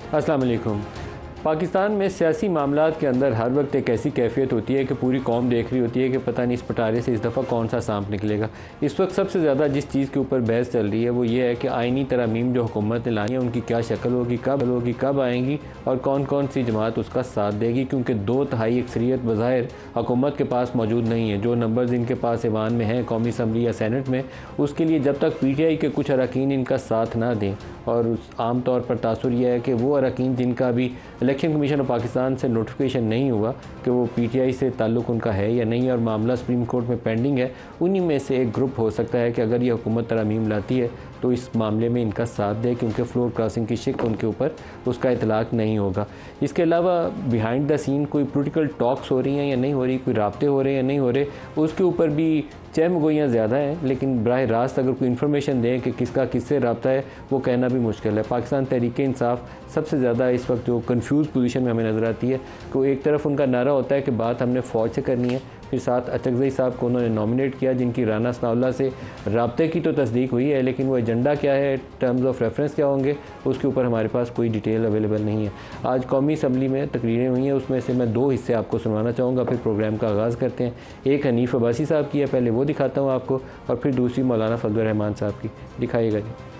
अस्सलाम वालेकुम। पाकिस्तान में सियासी मामलात के अंदर हर वक्त एक ऐसी कैफियत होती है कि पूरी कौम देख रही होती है कि पता नहीं इस पटारे से इस दफ़ा कौन सा सांप निकलेगा। इस वक्त सबसे ज़्यादा जिस चीज़ के ऊपर बहस चल रही है वो ये है कि आइनी तरमीम जो हुकूमत ने लाई है उनकी क्या शक्ल होगी, कब आएंगी और कौन कौन सी जमात उसका साथ देगी, क्योंकि 2/3 अक्सरियत बज़ाहिर हुकूमत के पास मौजूद नहीं है। जो नंबर्स इनके पास ईवान में हैं, कौमी असम्बली या सेनेट में, उसके लिए जब तक PTI के कुछ अरकान इनका साथ ना दें, और आम तौर पर तासुर यह है कि वो अरकान जिनका भी इलेक्शन कमीशन ऑफ पाकिस्तान से नोटिफिकेशन नहीं हुआ कि वो PTI से ताल्लुक़ उनका है या नहीं और मामला सुप्रीम कोर्ट में पेंडिंग है, उन्हीं में से एक ग्रुप हो सकता है कि अगर ये हुकूमत तरमीम लाती है तो इस मामले में इनका साथ दे, क्योंकि फ्लोर क्रॉसिंग की शिक उनके ऊपर उसका इतलाक़ नहीं होगा। इसके अलावा बिहाइंड द सीन कोई पोलिटिकल टॉक्स हो रही हैं या नहीं हो रही, कोई राब्ते हो रहे हैं या नहीं हो रहे, उसके ऊपर भी चहमगोइयाँ ज़्यादा हैं, लेकिन बराह रास्त अगर कोई इन्फॉर्मेशन दें कि किसका किससे रब्ता है वो कहना भी मुश्किल है। पाकिस्तान तहरीक इंसाफ सबसे ज़्यादा इस वक्त जो कन्फ्यूज़ पोजीशन में हमें नज़र आती है कि एक तरफ उनका नारा होता है कि बात हमने फ़ौज से करनी है, फिर साथ अचकज़ई साहब को उन्होंने नॉमिनेट किया जिनकी राना सनाउल्लाह से रब्ते की तो तस्दीक हुई है, लेकिन वो एजेंडा क्या है, टर्म्स ऑफ रेफरेंस क्या होंगे, उसके ऊपर हमारे पास कोई डिटेल अवेलेबल नहीं है। आज कौमी असम्बली में तकरीरें हुई हैं, उसमें से मैं 2 हिस्से आपको सुनवाना चाहूँगा, फिर प्रोग्राम का आगाज़ करते हैं। एक हनीफ अब्बासी साहब की है, पहले वो दिखाता हूँ आपको, और फिर दूसरी मौलाना फजलुर रहमान साहब की। दिखाइएगा जी।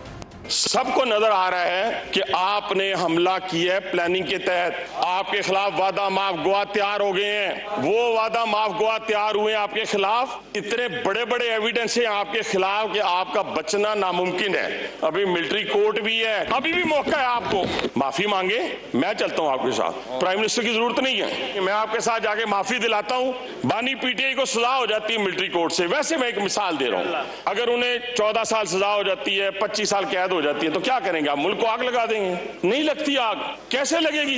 सबको नजर आ रहा है कि आपने हमला किया है प्लानिंग के तहत। आपके खिलाफ वादा माफ गवाह तैयार हो गए हैं, वो वादा माफ गवाह तैयार हुए हैं आपके खिलाफ। इतने बड़े बड़े एविडेंस हैं आपके खिलाफ कि आपका बचना नामुमकिन है। अभी मिलिट्री कोर्ट भी है, अभी भी मौका है आपको माफी मांगे। मैं चलता हूं आपके साथ, प्राइम मिनिस्टर की जरूरत नहीं है, मैं आपके साथ जाके माफी दिलाता हूं। बानी PTI को सजा हो जाती है मिलिट्री कोर्ट से, वैसे मैं एक मिसाल दे रहा हूं, अगर उन्हें 14 साल सजा हो जाती है, 25 साल कैद हो जाती है, तो क्या करेंगे आप? मुल्क को आग लगा देंगे? नहीं लगती आग, कैसे लगेगी?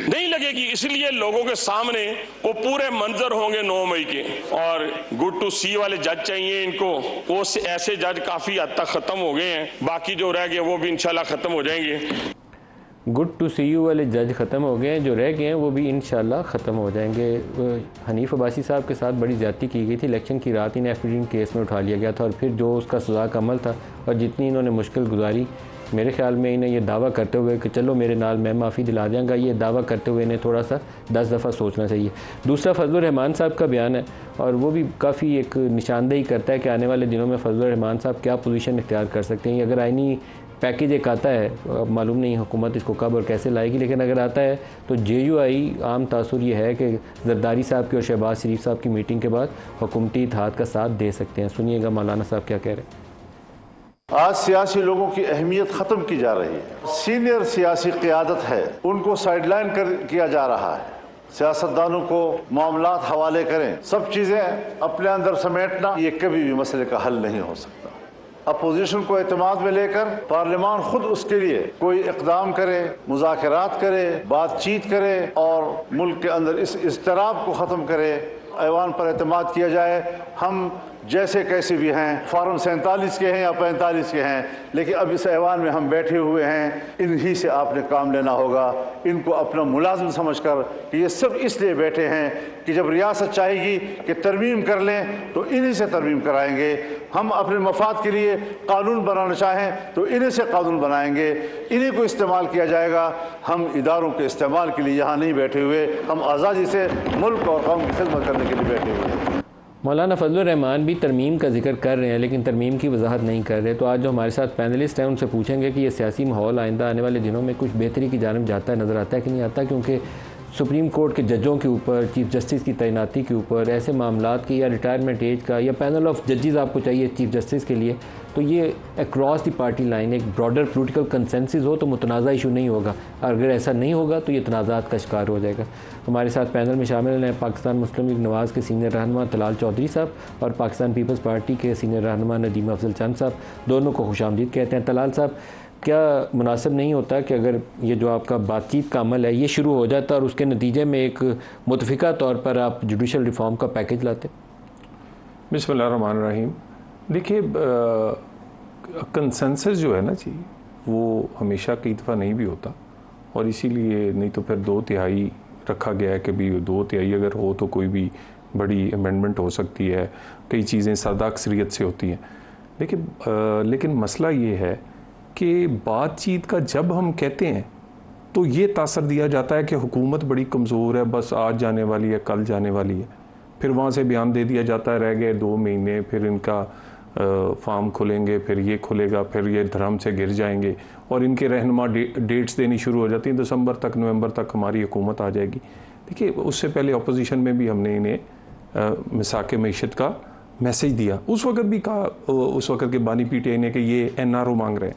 नहीं लगेगी। इसलिए लोगों के सामने वो पूरे मंजर होंगे 9 मई के। और गुड टू सी वाले जज चाहिए इनको, वो ऐसे जज काफी हद तक खत्म हो गए हैं, बाकी जो रह गए वो भी इंशाल्लाह खत्म हो जाएंगे। गुड टू सी यू वाले जज ख़त्म हो गए हैं, जो रह गए हैं वो भी इंशाल्लाह ख़त्म हो जाएंगे। हनीफ अब्बासी साहब के साथ बड़ी ज़्यादती की गई थी, इलेक्शन की रात इन्हें एफिडेविट केस में उठा लिया गया था, और फिर जो उसका सज़ा का अमल था और जितनी इन्होंने मुश्किल गुजारी, मेरे ख्याल में इन्हें ये दावा करते हुए कि चलो मेरे नाल मैं माफ़ी दिला दूँगा, ये दावा करते हुए इन्हें थोड़ा सा 10 दफ़ा सोचना चाहिए। दूसरा फजलुर रहमान साहब का बयान है, और वो भी काफ़ी एक निशानदेही करता है कि आने वाले दिनों में फजलुर रहमान साहब क्या पोजीशन इख्तियार कर सकते हैं। अगर आइनी पैकेज एक आता है, अब मालूम नहीं हुकूमत इसको कब और कैसे लाएगी, लेकिन अगर आता है तो JUI आम तासुर ये है कि जरदारी साहब की और शहबाज शरीफ साहब की मीटिंग के बाद हुकूमती इत्तेहाद का साथ दे सकते हैं। सुनिएगा मौलाना साहब क्या कह रहे हैं। आज सियासी लोगों की अहमियत ख़त्म की जा रही है। सीनियर सियासी क़यादत है, उनको साइडलाइन किया जा रहा है। सियासतदानों को मामलात हवाले करें, सब चीज़ें अपने अंदर समेटना, ये कभी भी मसले का हल नहीं हो सकता। अपोजिशन को एतमाद में लेकर पार्लियामान खुद उसके लिए कोई इक़दाम करे, मुज़ाकरात करे, बातचीत करे और मुल्क के अंदर इस इज़्तिराब को ख़त्म करे। ऐवान पर एतमाद किया जाए, हम जैसे कैसे भी हैं, फॉर्म 47 के हैं या 45 के हैं, लेकिन अब इस ऐवान में हम बैठे हुए हैं, इन्हीं से आपने काम लेना होगा। इनको अपना मुलाजिम समझकर कि ये सिर्फ इसलिए बैठे हैं कि जब रियासत चाहेगी कि तरमीम कर लें तो इन्हीं से तरमीम कराएंगे। हम अपने मफाद के लिए कानून बनाना चाहें तो इन्हीं से कानून बनाएंगे, इन्हीं को इस्तेमाल किया जाएगा। हम इदारों के इस्तेमाल के लिए यहाँ नहीं बैठे हुए, हम आज़ादी से मुल्क और कौम की खिदमत करने के लिए बैठे हुए हैं। मौलाना फजलुर रहमान भी तरमीम का जिक्र कर रहे हैं, लेकिन तरमीम की वजाहत नहीं कर रहे। तो आज जो हमारे साथ पैनलिस्ट हैं उनसे पूछेंगे कि ये सियासी माहौल आइंदा आने वाले दिनों में कुछ बेहतरी की जानिब जाता है, नज़र आता है कि नहीं आता, क्योंकि सुप्रीम कोर्ट के जजों के ऊपर, चीफ जस्टिस की तैनाती के ऊपर, ऐसे मामलात की या रिटायरमेंट एज का या पैनल ऑफ जजेस आपको चाहिए चीफ जस्टिस के लिए, तो ये अक्रॉस द पार्टी लाइन एक ब्रॉडर पोलिटिकल कंसेंसस हो तो मुतनाज़ा इशू नहीं होगा। अगर ऐसा नहीं होगा तो ये तनाज़ात का शिकार हो जाएगा। हमारे साथ पैनल में शामिल हैं पाकिस्तान मुस्लिम लीग नवाज़ के सीनियर रहनुमा तलाल चौधरी साहब और पाकिस्तान पीपल्स पार्टी के सीनियर रहनुमा नदीम अफजल चंद साहब। दोनों को खुशामदीद कहते हैं। तलाल साहब, क्या मुनासिब नहीं होता कि अगर ये जो आपका बातचीत का अमल है ये शुरू हो जाता और उसके नतीजे में एक मुतफ़िका तौर पर आप जुडिशल रिफॉर्म का पैकेज लाते? बिस्मिल्लाहिर्रहमानिर्रहीम। देखिए, कंसेंसस जो है ना जी, वो हमेशा कई दफ़ा नहीं भी होता, और इसीलिए नहीं तो फिर 2/3 रखा गया है कि भी 2/3 अगर हो तो कोई भी बड़ी अमेंडमेंट हो सकती है, कई चीज़ें सादा अक्सरियत से होती हैं। लेकिन मसला ये है कि बातचीत का जब हम कहते हैं तो ये तासर दिया जाता है कि हुकूमत बड़ी कमज़ोर है, बस आज जाने वाली है, कल जाने वाली है। फिर वहाँ से बयान दे दिया जाता है रह गए 2 महीने, फिर इनका फार्म खुलेंगे, फिर ये खुलेगा, फिर ये धर्म से गिर जाएंगे, और इनके रहनुमा डेट्स देनी शुरू हो जाती हैं। दिसंबर तक, नवंबर तक हमारी हुकूमत आ जाएगी। देखिए, उससे पहले अपोजिशन में भी हमने इन्हें मिसाक मईशत का मैसेज दिया। उस वक्त भी कहा, उस वक्त के बानी PTI ने, कि ये NRO मांग रहे हैं,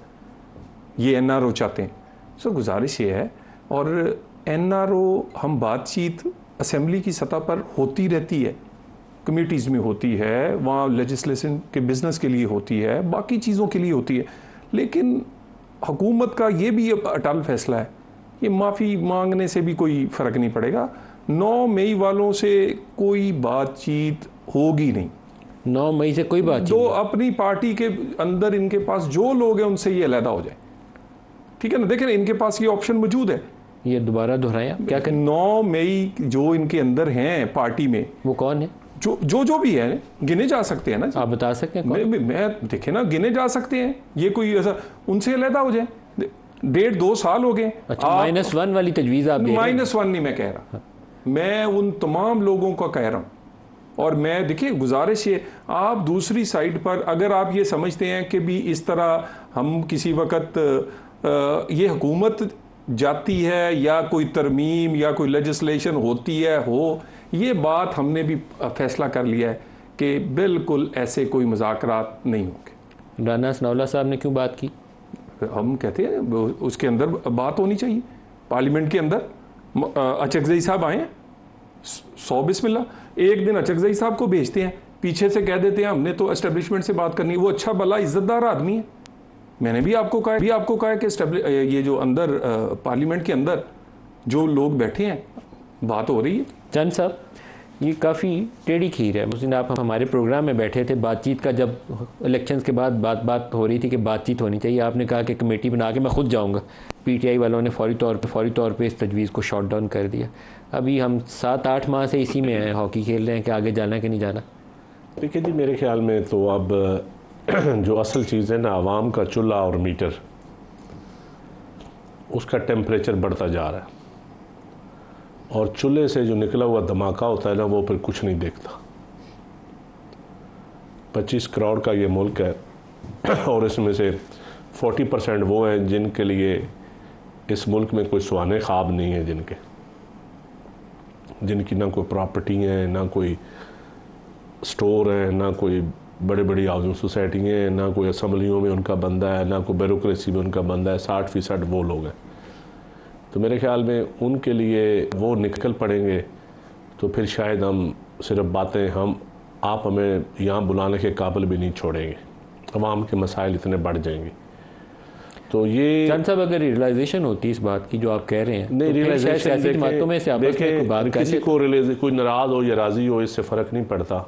ये NRO चाहते हैं। सो गुजारिश ये है, और NRO हम बातचीत असेंबली की सतह पर होती रहती है, कमेटीज़ में होती है, वहाँ लेजिस्लेशन के बिज़नेस के लिए होती है, बाकी चीज़ों के लिए होती है, लेकिन हुकूमत का ये भी अटल फैसला है, ये माफ़ी मांगने से भी कोई फ़र्क नहीं पड़ेगा। 9 मई वालों से कोई बातचीत होगी नहीं। 9 मई से कोई बात जो अपनी पार्टी के अंदर इनके पास जो लोग हैं उनसे ये अलहदा हो जाए, ठीक है ना। देखें, इनके पास ये ऑप्शन मौजूद है। ये दोबारा दोहराएं क्या करें? 9 मई जो इनके अंदर हैं पार्टी में, वो कौन है? जो भी है, गिने जा सकते हैं ना। आप बता सकते हैं? मैं देखे ना, गिने जा सकते हैं। ये कोई ऐसा उनसे अलहदा हो जाए, 1.5-2 साल हो गए। अच्छा, -1 वाली तजवीज़ आप? -1 नहीं मैं कह रहा, मैं उन तमाम लोगों का कह रहा हूँ। और मैं, देखिए, गुजारिश ये, आप दूसरी साइड पर अगर आप ये समझते हैं कि भी इस तरह हम किसी वक्त ये हुकूमत जाती है या कोई तरमीम या कोई लेजिस्लेशन होती है, ये बात हमने भी फैसला कर लिया है कि बिल्कुल ऐसे कोई मुज़ाकरात नहीं होंगे। राना सनाउल्लाह साहब ने क्यों बात की? हम कहते हैं उसके अंदर बात होनी चाहिए, पार्लियामेंट के अंदर। अचकज़ई साहब आए हैं, 100 बिस्मिल्लाह। एक दिन अचकज़ई साहब को भेजते हैं, पीछे से कह देते हैं हमने तो एस्टेब्लिशमेंट से बात करनी है। वो अच्छा भला इज्जतदार आदमी है। मैंने भी आपको कहा कि ये जो अंदर पार्लियामेंट के अंदर जो लोग बैठे हैं, बात हो रही है। चंद साहब, ये काफ़ी टेढ़ी खीर है। उस दिन आप हमारे प्रोग्राम में बैठे थे, बातचीत का जब इलेक्शंस के बाद बात हो रही थी कि बातचीत होनी चाहिए, आपने कहा कि कमेटी बना के मैं खुद जाऊंगा। PTI वालों ने फौरी तौर पे इस तजवीज़ को शॉट डाउन कर दिया। अभी हम 7-8 माह से इसी में हैं, हॉकी खेल रहे हैं कि आगे जाना कि नहीं जाना। देखिए जी, मेरे ख्याल में तो अब जो असल चीज़ है ना, आवाम का चूल्हा और मीटर, उसका टेम्परेचर बढ़ता जा रहा है, और चूल्हे से जो निकला हुआ धमाका होता है ना, वो फिर कुछ नहीं देखता। 25 करोड़ का ये मुल्क है, और इसमें से 40% वो हैं जिनके लिए इस मुल्क में कोई सुहाने ख्वाब नहीं है, जिनकी ना कोई प्रॉपर्टी है, ना कोई स्टोर है, ना कोई बड़े बड़ी हाउसिंग सोसाइटी हैं, ना कोई असम्बलियों में उनका बंदा है, ना कोई ब्यूरोक्रेसी में उनका बंदा है। 60% वो लोग हैं। तो मेरे ख्याल में उनके लिए वो निकल पड़ेंगे तो फिर शायद हम सिर्फ बातें, आप हमें यहाँ बुलाने के काबिल भी नहीं छोड़ेंगे। अवाम के मसाइल इतने बढ़ जाएंगे। तो ये चंद साहब, अगर रियलाइजेशन होती है इस बात की जो आप कह रहे हैं, नहीं, रियलाइजेशन देखें, किसी को कोई नाराज़ हो या राज़ी हो, इससे फ़र्क नहीं पड़ता।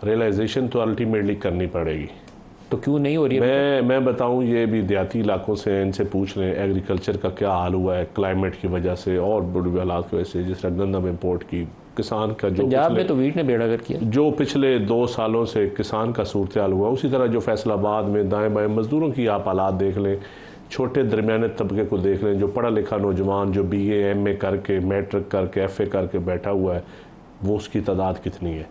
रियलाइजेशन तो अल्टीमेटली करनी पड़ेगी। तो क्यों नहीं हो रही है? मैं बताऊं, ये भी देहाती इलाकों से, इनसे पूछ लें एग्रीकल्चर का क्या हाल हुआ है क्लाइमेट की वजह से और बुरे हालात की वजह से। जिस तरह गंदम इम्पोर्ट की, किसान का जो पंजाब में तो वीट ने बेड़ा गर्क किया, जो पिछले 2 सालों से किसान का सूरत हाल हुआ, उसी तरह जो फैसलाबाद में दाएं बाएं मजदूरों की आप हालात देख लें, छोटे दरमियाने तबके को देख लें, जो पढ़ा लिखा नौजवान जो BA MA करके, मैट्रिक करके, FA करके बैठा हुआ है, वो उसकी तादाद कितनी है।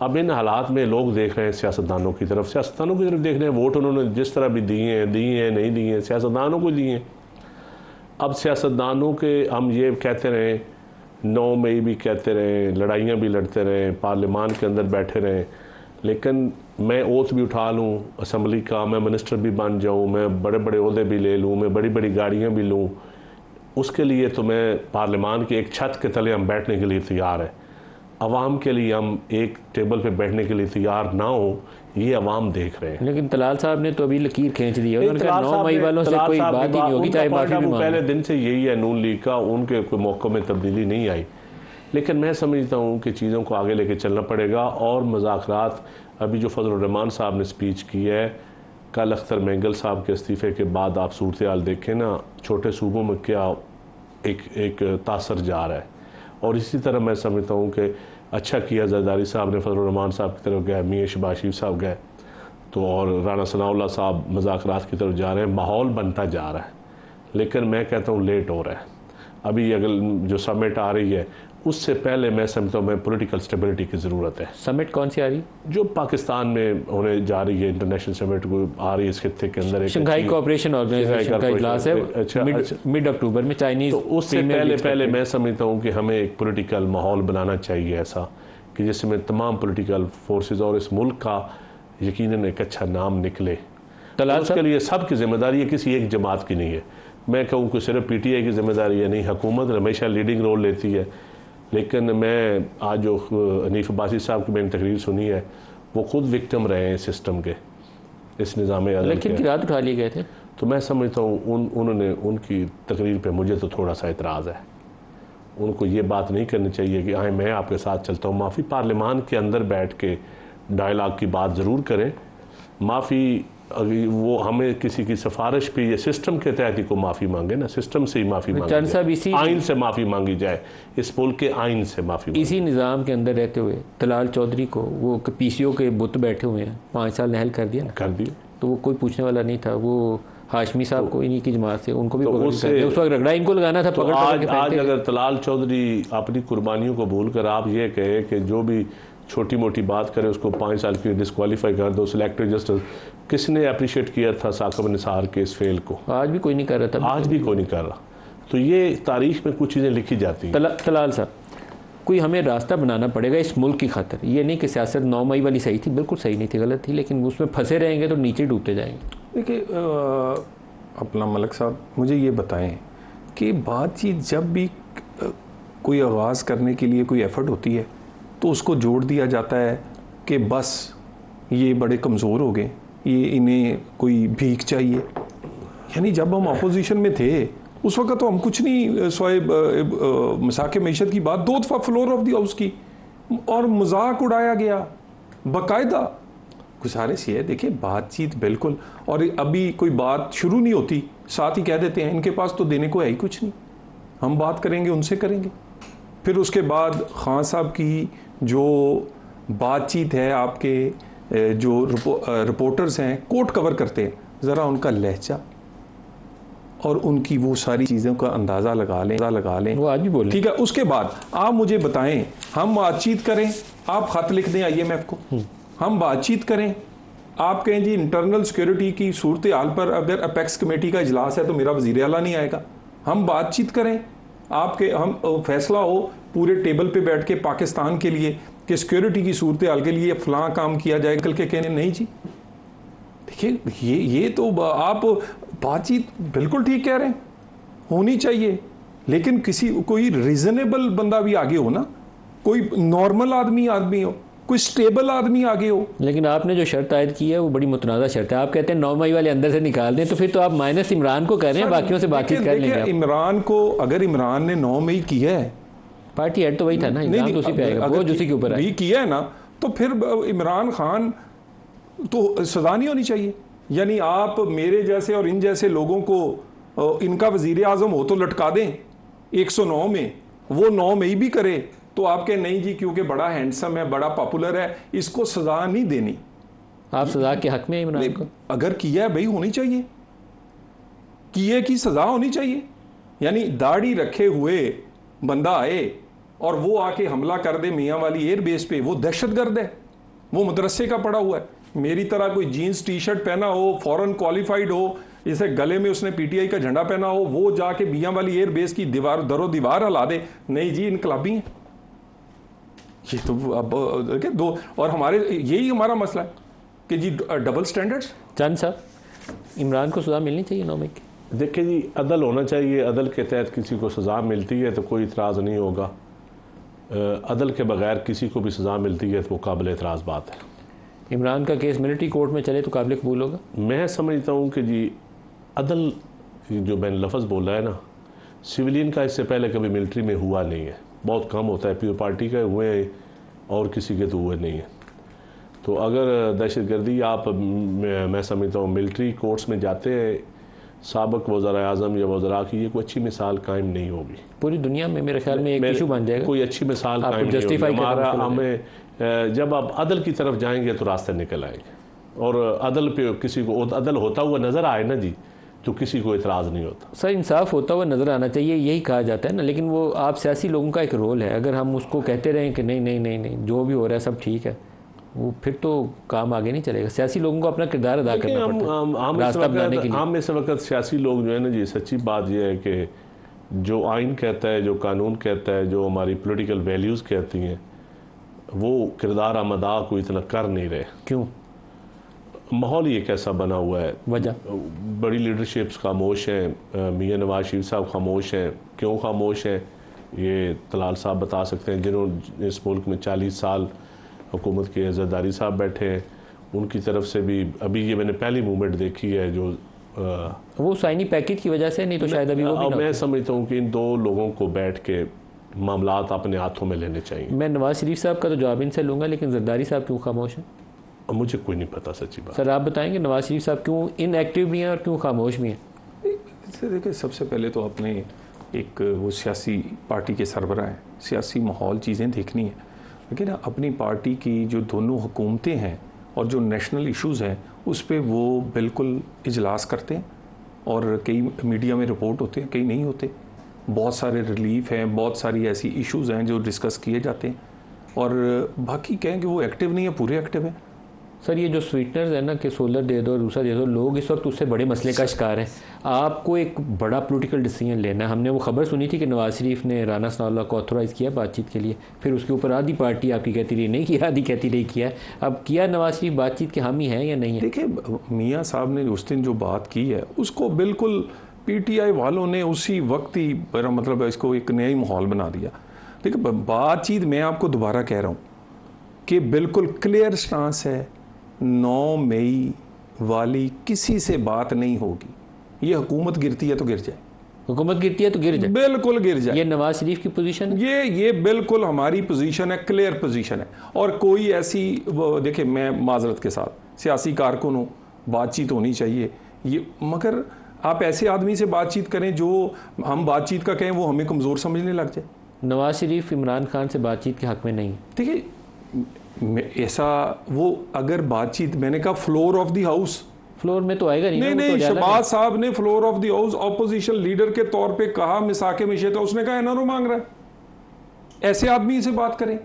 अब इन हालात में लोग देख रहे हैं सियासतदानों की तरफ देख रहे हैं। वोट उन्होंने जिस तरह भी दिए हैं नहीं दिए हैं, सियासतदानों को दिए हैं। अब सियासतदानों के हम ये कहते रहें, 9 मई भी कहते रहें, लड़ाइयाँ भी लड़ते रहें, पार्लियामान के अंदर बैठे रहें, लेकिन मैं ओथ भी उठा लूँ असम्बली का, मैं मिनिस्टर भी बन जाऊँ, मैं बड़े बड़े ओहदे भी ले लूँ, मैं बड़ी बड़ी गाड़ियाँ भी लूँ, उसके लिए तो मैं पार्लियामान के एक छत के तले हम बैठने के लिए तैयार है। अवाम के लिए हम एक टेबल पे बैठने के लिए तैयार ना हो, ये अवाम देख रहे हैं। लेकिन तलाल साहब ने तो अभी लकीर खींच दी है, उन्होंने कहा 9 मई वालों से कोई बात ही नहीं होगी, चाहे माफी भी मांगे। पहले दिन से यही है नून लीग का, उनके कोई मौक़ों में तब्दीली नहीं आई। लेकिन मैं समझता हूँ कि चीज़ों को आगे लेके चलना पड़ेगा। और मुज़ाकरात, अभी जो फजल रहमान साहब ने स्पीच की है, कल अख्तर मेंगल साहब के इस्तीफ़े के बाद आप सूरत हाल देखें ना, छोटे सूबों में क्या एक तासर जा रहा है। और इसी तरह मैं समझता हूँ कि अच्छा किया जरदारी साहब ने फजल रहमान साहब की तरफ गए, मियां शहबाज शरीफ साहब गए, तो और राना सनाउल्लाह साहब मुज़ाकरात की तरफ जा रहे हैं। माहौल बनता जा रहा है, लेकिन मैं कहता हूँ लेट हो रहा है। अभी अगर जो समिट आ रही है उससे पहले मैं समझता हूँ मैं पॉलिटिकल स्टेबिलिटी की ज़रूरत है। समिट कौन सी आ रही? जो पाकिस्तान में होने जा रही है, इंटरनेशनल समिट को आ रही है इस खित्ते के अंदर, शंघाई कोऑपरेशन ऑर्गेनाइजेशन का इजलास है। अच्छा, मिड अक्टूबर में चाइनीज। तो उससे पहले मैं समझता हूँ कि हमें एक पॉलिटिकल माहौल बनाना चाहिए ऐसा कि जिसमें तमाम पॉलिटिकल फोर्सेस और इस मुल्क का यकीनन एक अच्छा नाम निकले। तो उसके लिए सब की जिम्मेदारी है, किसी एक जमात की नहीं है। मैं कहूँ कि सिर्फ PTI की जिम्मेदारी है नहीं, हुकूमत हमेशा लीडिंग रोल लेती है। लेकिन मैं आज जो हनीफ अब्बासी साहब की मैंने तकरीर सुनी है, वो खुद विक्टिम रहे हैं सिस्टम के, इस निज़ाम अदल लेकिन के। गिरात उठा लिए गए थे। तो मैं समझता हूँ उन्होंने उनकी तकरीर पे मुझे तो थोड़ा सा एतराज़ है। उनको ये बात नहीं करनी चाहिए कि आए मैं आपके साथ चलता हूँ। माफ़ी पार्लियामान के अंदर बैठ के डायलॉग की बात ज़रूर करें। माफ़ी वो हमें किसी की सिफारिश पे या सिस्टम के तहत ही को माफ़ी मांगे ना, सिस्टम से ही माफ़ी मांगे जाए, आइन से माफ़ी मांगी जाए, इस मुल्क के आइन से माफ़ी। इसी निज़ाम के अंदर रहते हुए तलाल चौधरी को वो PCO के बुत बैठे हुए हैं 5 साल नहल कर दिया ना, कर दिया। तो वो कोई पूछने वाला नहीं था। वो हाशमी साहब को इन्हीं की जमात से उनको भी तो उस वक्त रगड़ा इनको लगाना था। तो आज अगर तलाल चौधरी अपनी कुर्बानियों को भूल कर आप ये कहे कि जो भी छोटी मोटी बात करे उसको 5 साल की डिस्क्वालीफाई कर दो, सिलेक्टेड जस्टिस, किसने अप्रिशिएट किया था साकिब निसार के इस फेल को? आज भी कोई नहीं कर रहा था। आज भी कोई नहीं कर रहा। तो ये तारीख में कुछ चीज़ें लिखी जाती हैं। तलाल साहब, कोई हमें रास्ता बनाना पड़ेगा इस मुल्क की खातिर। ये नहीं कि सियासत 9 मई वाली सही थी, बिल्कुल सही नहीं थी, गलत थी, लेकिन उसमें फंसे रहेंगे तो नीचे डूबते जाएंगे। देखिए अपना मलिक साहब, मुझे ये बताएं कि बातचीत जब भी कोई आगाज़ करने के लिए कोई एफर्ट होती है तो उसको जोड़ दिया जाता है कि बस ये बड़े कमज़ोर हो गए, ये इन्हें कोई भीख चाहिए। यानी जब हम अपोजिशन में थे उस वक्त तो हम कुछ नहीं, सोए मसाके मैशत की बात 2 दफ़ा फ्लोर ऑफ द हाउस की और मजाक उड़ाया गया बाकायदा। गुजारिश ये है, देखिए बातचीत बिल्कुल, और अभी कोई बात शुरू नहीं होती साथ ही कह देते हैं इनके पास तो देने को है ही कुछ नहीं, हम बात करेंगे उनसे करेंगे। फिर उसके बाद खान साहब की जो बातचीत है, आपके जो रिपोर्टर्स हैं कोर्ट कवर करते हैं, ज़रा उनका लहजा और उनकी वो सारी चीज़ों का अंदाज़ा लगा लें। वो आज भी बोले, ठीक है। उसके बाद आप मुझे बताएं, हम बातचीत करें, आप ख़त लिख दें IMF को, हम बातचीत करें, आप कहें जी इंटरनल सिक्योरिटी की सूरत हाल पर अगर अपेक्स कमेटी का इजलास है तो मेरा वज़ीर आला नहीं आएगा। हम बातचीत करें, आपके हम फैसला हो पूरे टेबल पे बैठ के पाकिस्तान के लिए कि सिक्योरिटी की सूरत हाल के लिए फलां काम किया जाए, कल के कहने नहीं जी। देखिए ये तो आप बातचीत बिल्कुल ठीक कह रहे हैं, होनी चाहिए, लेकिन कोई रीजनेबल बंदा भी आगे हो ना, कोई नॉर्मल आदमी हो, कोई स्टेबल आदमी आगे हो। लेकिन आपने जो शर्त आयद की है वो बड़ी मुतनाज़ा शर्त है। आप कहते हैं 9 मई वाले अंदर से निकाल दें, तो फिर तो आप माइनस इमरान को कर रहे हैं, बाकियों से बातचीत कर लेंगे। इमरान को, अगर इमरान ने 9 मई किया है, पार्टी हेड तो वही था ना, इमरान तो उसी पे आएगा, वो उसी के ऊपर है, किया है ना, तो फिर इमरान खान तो सजा नहीं होनी चाहिए। यानी आप मेरे जैसे और इन जैसे लोगों को इनका वजीर आजम हो तो लटका दें 109 में, वो 9 मई भी करे तो आपके नहीं जी क्योंकि बड़ा हैंडसम है, बड़ा पॉपुलर है, इसको सजा नहीं देनी। आप सजा के हक में इमरान को? अगर किया है भाई होनी चाहिए, किए की सजा होनी चाहिए। यानी दाढ़ी रखे हुए बंदा आए और वो आके हमला कर दे मियाँ वाली एयरबेस पे, वो दहशतगर्द है, वो मदरसे का पड़ा हुआ है। मेरी तरह कोई जीन्स टी-शर्ट पहना हो, फॉरेन क्वालिफाइड हो, जैसे गले में उसने PTI का झंडा पहना हो, वो जाके मियाँ वाली एयरबेस की दरो दीवार हिला दे, नहीं जी इनकलाबी है ये तो। अब दो, और हमारे यही हमारा मसला है कि जी डबल स्टैंडर्ड्स। चंद साहब, इमरान को सजा मिलनी चाहिए 9 मई की? देखिए जी, अदल होना चाहिए, अदल के तहत किसी को सज़ा मिलती है तो कोई इतराज़ नहीं होगा। अदल के बगैर किसी को भी सज़ा मिलती है तो वो काबिल एतराज़ बात है। इमरान का केस मिलिट्री कोर्ट में चले तो काबिल कबूल होगा? मैं समझता हूँ कि जी अदल जो मैंने लफ्ज़ बोला है ना, सिविलियन का इससे पहले कभी मिलिट्री में हुआ नहीं है, बहुत कम होता है। पीओ पार्टी के हुए हैं और किसी के तो हुए नहीं है। तो अगर दहशतगर्दी आप, मैं समझता हूँ मिलिट्री कोर्ट्स में जाते हैं, साबिक वज़ीर आज़म या वज़रा की ये कोई अच्छी मिसाल कायम नहीं होगी पूरी दुनिया में। मेरे ख्याल में एक इशू बन जाएगा, कोई अच्छी मिसाल कायम नहीं होगी। हमारा हमें जब आप अदल की तरफ जाएंगे तो रास्ते निकल आएंगे, और अदल पे किसी को अदल होता हुआ नज़र आए ना जी, तो किसी को इतराज़ नहीं होता। सर इंसाफ होता हुआ नज़र आना चाहिए, यही कहा जाता है ना, लेकिन वो आप सियासी लोगों का एक रोल है, अगर हम उसको कहते रहें कि नहीं नहीं नहीं नहीं जो भी हो रहा है सब ठीक है, वो फिर तो काम आगे नहीं चलेगा। सियासी लोगों को अपना किरदार अदा करना पड़ता है रास्ता बनाने के लिए। हम इस वक्त सियासी लोग जो है ना जी, सच्ची बात यह है कि जो आइन कहता है, जो कानून कहता है, जो हमारी पॉलिटिकल वैल्यूज़ कहती हैं, वो किरदार हम अदा को इतना कर नहीं रहे। क्यों? माहौल ये कैसा बना हुआ है, वजह बड़ी लीडरशिप्स खामोश हैं, मियां नवाज शरीफ साहब खामोश हैं। क्यों खामोश हैं ये तलाल साहब बता सकते हैं, जिन्होंने इस मुल्क में 40 साल हुकूमत के ज़रदारी साहब बैठे हैं, उनकी तरफ से भी अभी ये मैंने पहली मूवमेंट देखी है जो वो साइनी पैकेज की वजह से, नहीं तो शायद अभी वो भी मैं समझता हूँ कि इन दो लोगों को बैठ के मामलात अपने हाथों में लेने चाहिए। मैं नवाज शरीफ साहब का तो जवाब इनसे लूँगा, लेकिन जरदारी साहब क्यों खामोश हैं? मुझे कोई नहीं पता सच्ची बात। सर आप बताएंगे नवाज शरीफ साहब क्यों इनएक्टिव भी हैं और क्यों खामोश भी हैं? देखिए, सबसे पहले तो आपने एक वो सियासी पार्टी के सरबराह हैं, सियासी माहौल चीज़ें देखनी है, लेकिन अपनी पार्टी की जो दोनों हुकूमतें हैं और जो नेशनल इश्यूज़ हैं उस पर वो बिल्कुल इजलास करते हैं और कई मीडिया में रिपोर्ट होते हैं, कई नहीं होते। बहुत सारे रिलीफ हैं, बहुत सारी ऐसी इश्यूज़ हैं जो डिस्कस किए जाते हैं, और बाकी कहें कि वो एक्टिव नहीं है, पूरे एक्टिव हैं। सर ये जो स्वीटनर्स है ना कि सोलर दे दो, दूसरा दे दो, लोग इस वक्त उससे बड़े मसले का शिकार हैं। आपको एक बड़ा पॉलिटिकल डिसीजन लेना है। हमने वो खबर सुनी थी कि नवाज शरीफ ने राना सनाउल्लाह को ऑथोराइज़ किया बातचीत के लिए, फिर उसके ऊपर आधी पार्टी आपकी कहती रही नहीं किया, आधी कहती रही किया। अब किया नवाज शरीफ बातचीत के हामी हैं या नहीं है? देखिए, मियाँ साहब ने उस दिन जो बात की है उसको बिल्कुल PTI वालों ने उसी वक्त ही मतलब इसको एक नया ही माहौल बना दिया। देखिए, बातचीत मैं आपको दोबारा कह रहा हूँ कि बिल्कुल क्लियर स्टांस है, 9 मई वाली किसी से बात नहीं होगी। ये हुकूमत गिरती है तो गिर जाए, हुकूमत गिरती है तो गिर जाए, बिल्कुल गिर जाए। ये नवाज शरीफ की पोजीशन है, ये बिल्कुल हमारी पोजीशन है, क्लियर पोजीशन है। और कोई ऐसी देखिए, मैं माजरत के साथ सियासी कारकुन हूँ, बातचीत होनी चाहिए ये, मगर आप ऐसे आदमी से बातचीत करें जो हम बातचीत का कहें वो हमें कमज़ोर समझने लग जाए। नवाज शरीफ इमरान खान से बातचीत के हक में नहीं। देखिए, ऐसा वो अगर बातचीत, मैंने कहा floor of the house, floor में तो आएगा नहीं। नहीं, शहबाज साहब ने floor of the house opposition leader के तौर पे कहा, मिसाके में शेता, उसने कहा एनआरओ मांग रहा है। ऐसे आदमी से बात करें।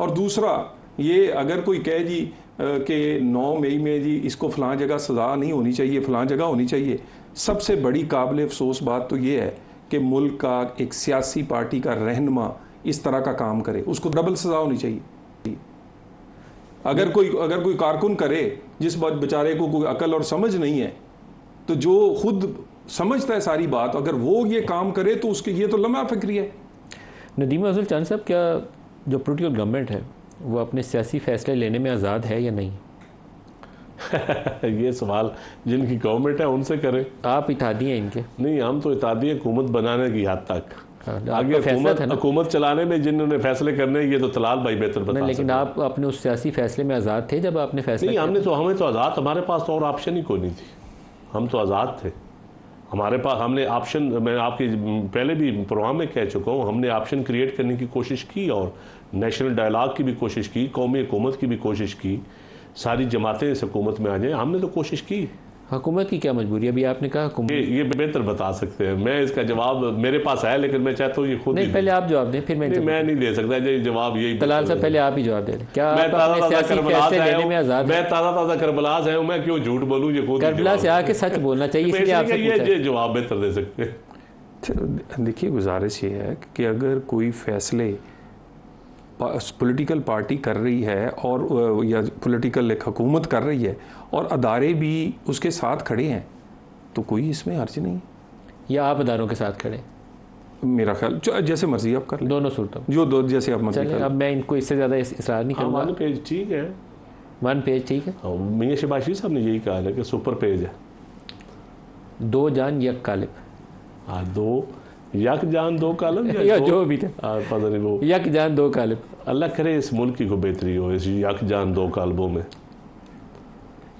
और दूसरा, ये अगर कोई कहे जी कि 9 मई में जी इसको फलां जगह सजा नहीं होनी चाहिए, फलां जगह होनी चाहिए, सबसे बड़ी काबिल अफसोस बात तो ये है कि मुल्क का एक सियासी पार्टी का रहनुमा इस तरह का काम करे, उसको डबल सजा होनी चाहिए। अगर कोई कारकुन करे जिस बेचारे को कोई अकल और समझ नहीं है, तो जो खुद समझता है सारी बात, अगर वो ये काम करे तो उसके ये तो लम्हा फिक्री है। नदीम अफजल चांद साहब, क्या जो पोलिटिकल गवर्नमेंट है वो अपने सियासी फैसले लेने में आज़ाद है या नहीं? ये सवाल जिनकी गवर्नमेंट है उनसे करें। आप इत्तेहादी हैं इनके? नहीं, हम तो इत्तेहादी हुकूमत बनाने की हद तक, आगे हुकूमत चलाने में जिन्होंने फैसले करने, ये तो तलाल भाई बेहतर बता। लेकिन आप अपने उस सियासी फैसले में आज़ाद थे जब आपने फैसला नहीं, हमें तो आज़ाद, हमारे पास तो और ऑप्शन ही कोई नहीं थी, हम तो आज़ाद थे। हमारे पास हमने ऑप्शन, मैं आपके पहले भी प्रोग्राम में कह चुका हूँ, हमने ऑप्शन क्रिएट करने की कोशिश की और नेशनल डायलॉग की भी कोशिश की, कौमी हुकूमत की भी कोशिश की, सारी जमातें इस हुकूमत में आ जाएं, हमने तो कोशिश की। हुकूमत की क्या मजबूरी? अभी आपने कहा हुकूमत, ये बेहतर बता सकते हैं, मैं इसका जवाब मेरे पास है, लेकिन मैं चाहता हूँ ये खुद नहीं, पहले आप जवाब दें फिर मैं नहीं दे सकता ये जवाब। यही तलाल साहब, पहले आप ही जवाब दे दें। क्या मैं ताज़ा करबला से हूँ, मैं क्यों झूठ बोलूँ? ये खुद करबला से आके सच बोलना चाहिए, इसलिए आपसे ये जवाब बेहतर दे सकते हैं। देखिए, गुजारिश ये है कि अगर कोई फैसले पॉलिटिकल पार्टी कर रही है और या पॉलिटिकल एक हुकूमत कर रही है और अदारे भी उसके साथ खड़े हैं, तो कोई इसमें हर्ज नहीं। या आप अदारों के साथ खड़े? मेरा ख्याल जैसे मर्जी आप कर लें, दोनों सूरतों जो दो जैसे आप मर्जी करें। अब मैं इनको इससे ज़्यादा इसरार नहीं करूँगा। 1 पेज ठीक है, 1 पेज ठीक है। मियां शहबाज शरीफ साहब ने यही कहा है कि सुपर पेज है। 2 जान 1 कालिब। हाँ, 2 यक जान 2 कालिब या जो भी थे, पता नहीं वो 1 जान 2 कालिब। अल्लाह करे इस मुल्क की को बेहतरी हो इस यक जान 2 कालिबों में।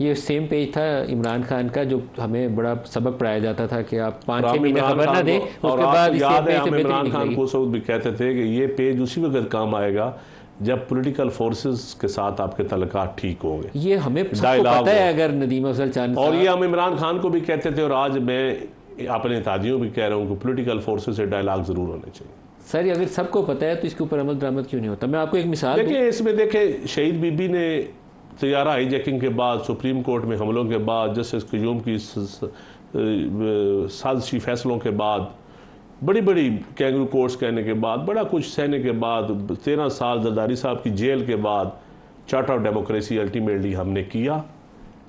ये सेम पेज था इमरान खान का, जो हमें बड़ा सबक पढ़ाया जाता था कि आप 5-6 महीने खबर ना दें, उसके बाद याद है हम इमरान खान को सब भी कहते थे कि ये पेज उसी वक्त काम आएगा जब पॉलिटिकल फोर्सेस के साथ आपके तल्लुकात ठीक होंगे। ये हमें सबको पता है, अगर नदीम अफजल चांद और ये हम इमरान खान को भी कहते थे और आज मैं अपने ताजियों भी कह रहा हूँ कि पॉलिटिकल फोर्सेस से डायलॉग ज़रूर होने चाहिए। सर अगर सबको पता है तो इसके ऊपर अमल दरामद क्यों नहीं होता? मैं आपको एक मिसाल देखिए, इसमें देखें, शहीद बीबी ने तैयारा हाईजैकिंग के बाद, सुप्रीम कोर्ट में हमलों के बाद, जस्टिस क्यूम की साजिशी फैसलों के बाद, बड़ी बड़ी कैंगरू कोर्ट्स कहने के बाद, बड़ा कुछ सहने के बाद, 13 साल जरदारी साहब की जेल के बाद चार्टर ऑफ डेमोक्रेसी अल्टीमेटली हमने किया।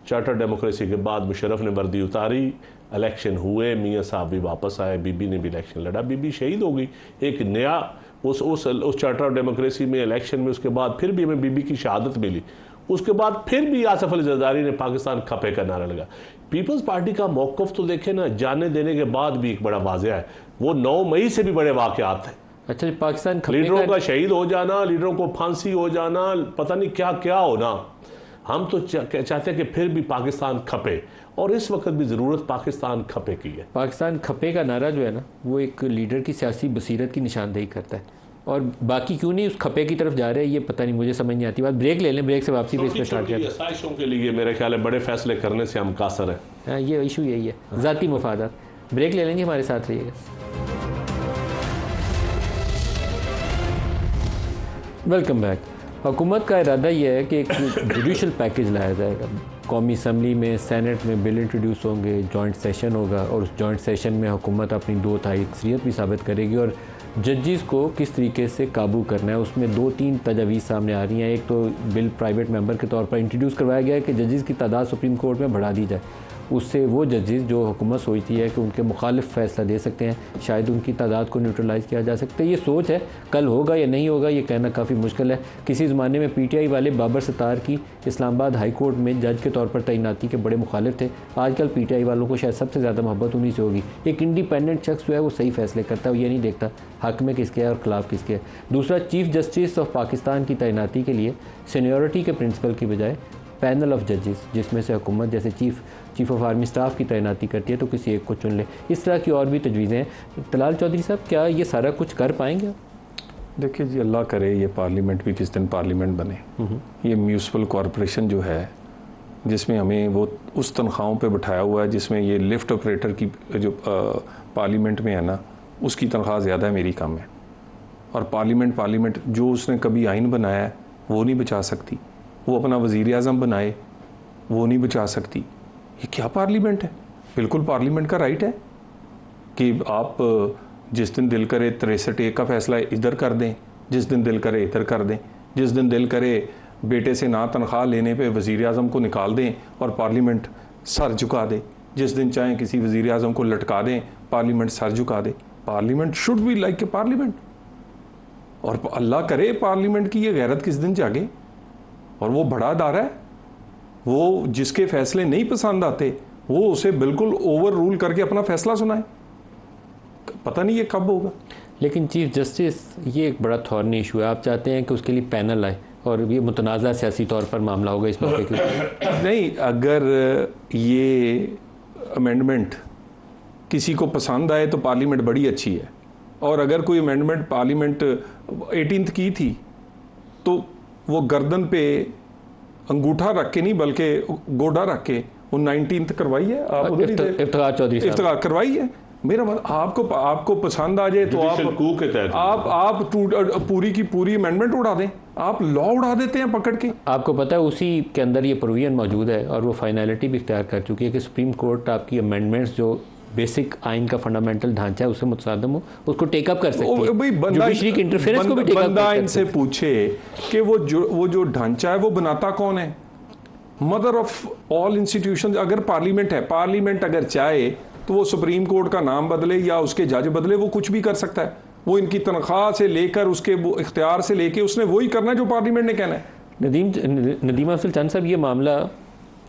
चार्टर डेमोक्रेसी के बाद मुशर्रफ ने वर्दी उतारी, इलेक्शन हुए, मियाँ साहब भी वापस आए, बीबी ने भी इलेक्शन लड़ा, बीबी शहीद हो गई। एक नया उस चार्टर ऑफ डेमोक्रेसी में इलेक्शन में उसके बाद फिर भी हमें बीबी की शहादत मिली। उसके बाद फिर भी आसफ अली जरदारी ने पाकिस्तान खपे का नारा लगा। पीपल्स पार्टी का मौक़िफ़ तो देखें ना, जाने देने के बाद भी एक बड़ा वाज़ेह है, वो 9 मई से भी बड़े वाक़यात हैं। अच्छा, पाकिस्तान लीडरों का शहीद हो जाना, लीडरों को फांसी हो जाना, पता नहीं क्या क्या होना। हम तो चाहते हैं कि फिर भी पाकिस्तान खपे, और इस वक्त भी ज़रूरत पाकिस्तान खपे की है। पाकिस्तान खपे का नारा जो है ना, वो एक लीडर की सियासी बसीरत की निशानदेही करता है, और बाकी क्यों नहीं उस खपे की तरफ जा रहे हैं ये पता नहीं, मुझे समझ नहीं आती बात। ब्रेक ले लें, ब्रेक से वापसी पे इस पर स्टार्ट करते हैं। आसाइशों के लिए मेरे ख्याल है बड़े फैसले करने से हम कासर हैं। हाँ, ये इशू यही है, ज़ाती मफादात। ब्रेक ले लेंगे, हमारे साथ रहिएगा। Welcome back. हुकूमत का इरादा यह है कि एक जुडिशल पैकेज लाया जाएगा। कौमी असम्बली में, सेनेट में बिल इंट्रोड्यूस होंगे, जॉइंट सेशन होगा, और उस जॉइंट सेशन में हुकूमत अपनी 2/3 अक्सरियत भी साबित करेगी, और जजेस को किस तरीके से काबू करना है उसमें 2-3 तजावीज़ सामने आ रही हैं। एक तो बिल प्राइवेट मेंबर के तौर पर इंट्रोड्यूस करवाया गया है कि जजेस की तादाद सुप्रीम कोर्ट में बढ़ा दी जाए। उससे वो जजेस जो हुकूमत सोचती है कि उनके मुखालिफ फ़ैसला दे सकते हैं, शायद उनकी तादाद को न्यूट्रलाइज़ किया जा सकता है। ये सोच है, कल होगा या नहीं होगा ये कहना काफ़ी मुश्किल है। किसी ज़माने में PTI वाले बाबर सत्तार की इस्लामाबाद हाई कोर्ट में जज के तौर पर तैनाती के बड़े मुखालिफ थे। आजकल PTI वालों को शायद सबसे ज़्यादा मोहब्बत उन्हीं से होगी। एक इंडिपेंडेंट शख्स जो है वो सही फ़ैसले करता है, वो ये नहीं देखता हक में किसके है और ख़िलाफ़ किसके है। दूसरा, चीफ़ जस्टिस ऑफ पाकिस्तान की तैनाती के लिए सीनियरिटी के प्रिंसिपल की बजाय पैनल ऑफ जजेस, जिसमें से हुकूमत जैसे चीफ ऑफ आर्मी स्टाफ की तैनाती करती है, तो किसी एक को चुन ले। इस तरह की और भी तजवीज़ें हैं। तलाल चौधरी साहब, क्या ये सारा कुछ कर पाएंगे आप? देखिए जी, अल्लाह करे ये पार्लियामेंट भी किस दिन पार्लियामेंट बने। ये म्यूनसिपल कॉरपोरेशन जो है, जिसमें हमें वो उस तनख्वाहों पे बिठाया हुआ है जिसमें ये लिफ्ट ऑपरेटर की जो पार्लियामेंट में है ना, उसकी तनख्वाह ज़्यादा है, मेरी कम है। और पार्लियामेंट जो उसने कभी आइन बनाया है वो नहीं बचा सकती, वो अपना वज़ीर आज़म बनाए वो नहीं बचा सकती। ये क्या पार्लियामेंट है? बिल्कुल पार्लियामेंट का राइट है कि आप जिस दिन दिल करे 63A का फैसला इधर कर दें, जिस दिन दिल करे इधर कर दें, जिस दिन दिल करे बेटे से ना तनख्वाह लेने पे वज़ीर आज़म को निकाल दें और पार्लियामेंट सर झुका दे, जिस दिन चाहें किसी वज़ीर आज़म को लटका दें, पार्लियामेंट सर झुका दे। Parliament should be like a parliament. और अल्लाह करे पार्लियामेंट की ये गैरत किस दिन जागे और वो बड़ा अदारा है, वो जिसके फैसले नहीं पसंद आते वो उसे बिल्कुल ओवर रूल करके अपना फैसला सुनाए। पता नहीं ये कब होगा। लेकिन चीफ जस्टिस ये एक बड़ा थॉर्नी इशू है। आप चाहते हैं कि उसके लिए पैनल आए और ये मुतनाज़ा सियासी तौर पर मामला होगा इस मौके के? नहीं, अगर ये अमेंडमेंट किसी को पसंद आए तो पार्लियामेंट बड़ी अच्छी है, और अगर कोई अमेंडमेंट पार्लियामेंट 18th की थी तो वो गर्दन पे अंगूठा रख के नहीं बल्कि गोडा रख के वो 19th करवाई है। आप उधर इफ्तिखार चौधरी साहब इफ्तिखार करवाई है। मेरा मतलब आपको पसंद आ जाए तो आप पूरी की पूरी अमेंडमेंट उड़ा दें, आप लॉ उड़ा देते हैं पकड़ के। आपको पता है उसी के अंदर ये प्रोविजन मौजूद है और वो फाइनलिटी भी इख्तियार कर चुकी है कि सुप्रीम कोर्ट आपकी अमेंडमेंट्स जो बेसिक आइन का फंडामेंटल ढांचा है उससे मुतसादम हो, उसको टेकअप कर सकती है। जुडिशरी की इंटरफेरेंस को भी टेकअप कर सकती है। इनसे पूछे कि वो जो ढांचा है वो बनाता कौन है? मदर ऑफ ऑल इंस्टीट्यूशन अगर पार्लियामेंट है, पार्लियामेंट अगर चाहे तो वो सुप्रीम कोर्ट का नाम बदले या उसके जज बदले, वो कुछ भी कर सकता है। वो इनकी तनख्वाह से लेकर उसके इख्तियार से लेके उसने वही करना है जो पार्लियामेंट ने कहना है। नदीम अफजल चांद साहब, ये मामला